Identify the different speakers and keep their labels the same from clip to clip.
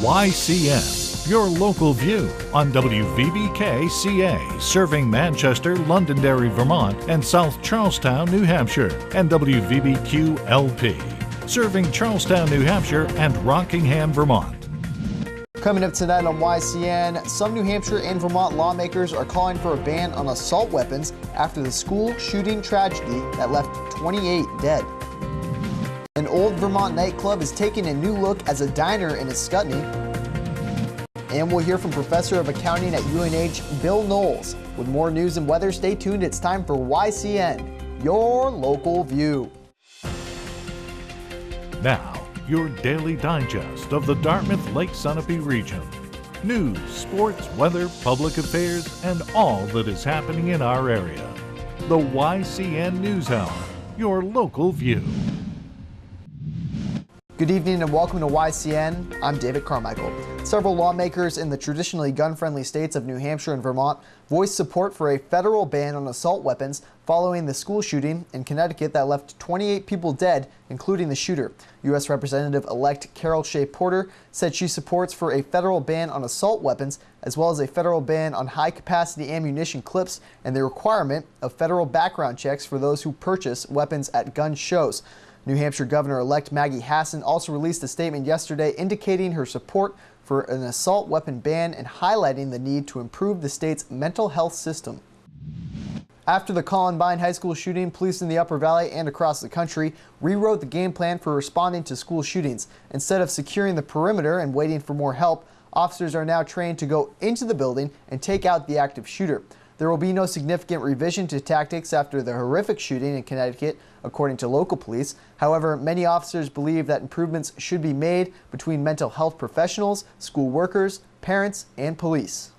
Speaker 1: YCN, your local view on WVBK-CA, serving Manchester, Londonderry, Vermont, and South Charlestown, New Hampshire, and WVBQ-LP, serving Charlestown, New Hampshire, and Rockingham, Vermont.
Speaker 2: Coming up tonight on YCN, some New Hampshire and Vermont lawmakers are calling for a ban on assault weapons after the school shooting tragedy that left 28 dead. An old Vermont nightclub is taking a new look as a diner in Ascutney. And we'll hear from Professor of Accounting at UNH, Bill Knowles. With more news and weather, stay tuned. It's time for YCN, your local view.
Speaker 1: Now, your daily digest of the Dartmouth Lake Sunapee region. News, sports, weather, public affairs, and all that is happening in our area. The YCN News Hour, your local view.
Speaker 2: Good evening and welcome to YCN. I'm David Carmichael. Several lawmakers in the traditionally gun-friendly states of New Hampshire and Vermont voiced support for a federal ban on assault weapons following the school shooting in Connecticut that left 28 people dead, including the shooter. U.S. Representative-elect Carol Shea Porter said she supports for a federal ban on assault weapons, as well as a federal ban on high-capacity ammunition clips and the requirement of federal background checks for those who purchase weapons at gun shows. New Hampshire Governor-elect Maggie Hassan also released a statement yesterday indicating her support for an assault weapon ban and highlighting the need to improve the state's mental health system. After the Columbine High School shooting, police in the Upper Valley and across the country rewrote the game plan for responding to school shootings. Instead of securing the perimeter and waiting for more help, officers are now trained to go into the building and take out the active shooter. There will be no significant revision to tactics after the horrific shooting in Connecticut, according to local police. However, many officers believe that improvements should be made between mental health professionals, school workers, parents, and police.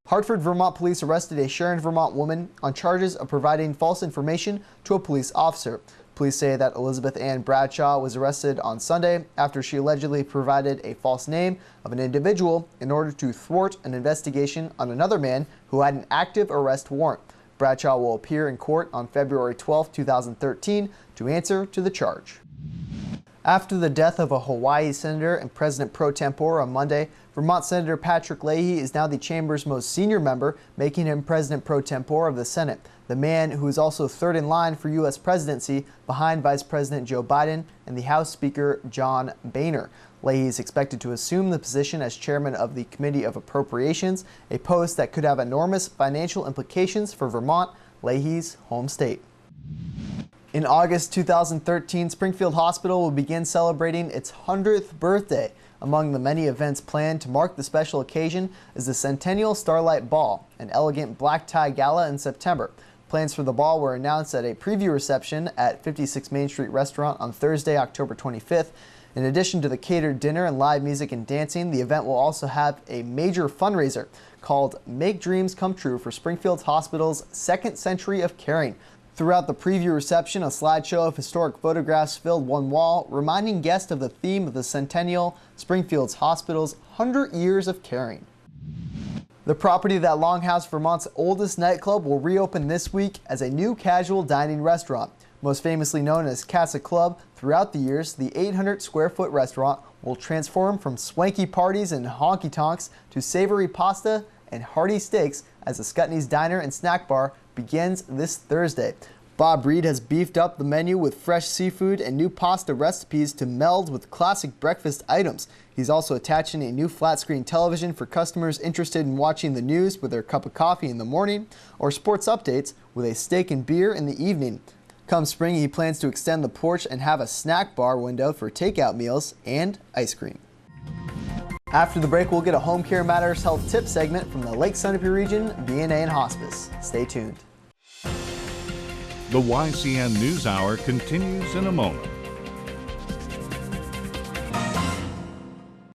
Speaker 2: Hartford, Vermont police arrested a Sharon, Vermont woman on charges of providing false information to a police officer. Police say that Elizabeth Ann Bradshaw was arrested on Sunday after she allegedly provided a false name of an individual in order to thwart an investigation on another man who had an active arrest warrant. Bradshaw will appear in court on February 12, 2013 to answer to the charge. After the death of a Hawaii senator and President Pro Tempore on Monday, Vermont Senator Patrick Leahy is now the chamber's most senior member, making him President Pro Tempore of the Senate, the man who is also third in line for U.S. presidency behind Vice President Joe Biden and the House Speaker John Boehner. Leahy is expected to assume the position as chairman of the Committee of Appropriations, a post that could have enormous financial implications for Vermont, Leahy's home state. In August 2013, Springfield Hospital will begin celebrating its 100th birthday. Among the many events planned to mark the special occasion is the Centennial Starlight Ball, an elegant black tie gala in September. Plans for the ball were announced at a preview reception at 56 Main Street Restaurant on Thursday, October 25th. In addition to the catered dinner and live music and dancing, the event will also have a major fundraiser called Make Dreams Come True for Springfield Hospital's second century of caring. Throughout the preview reception, a slideshow of historic photographs filled one wall, reminding guests of the theme of the Centennial, Springfield's Hospital's 100 years of caring. The property of that Longhouse, Vermont's oldest nightclub, will reopen this week as a new casual dining restaurant. Most famously known as Casa Club, throughout the years, the 800-square-foot restaurant will transform from swanky parties and honky-tonks to savory pasta and hearty steaks as the Ascutney's Diner and Snack Bar begins this Thursday. Bob Reed has beefed up the menu with fresh seafood and new pasta recipes to meld with classic breakfast items. He's also attaching a new flat-screen television for customers interested in watching the news with their cup of coffee in the morning or sports updates with a steak and beer in the evening. Come spring, he plans to extend the porch and have a snack bar window for takeout meals and ice cream. After the break, we'll get a Home Care Matters Health Tip segment from the Lake Sunapee region, VNA and Hospice. Stay tuned.
Speaker 1: The YCN News Hour continues in a moment.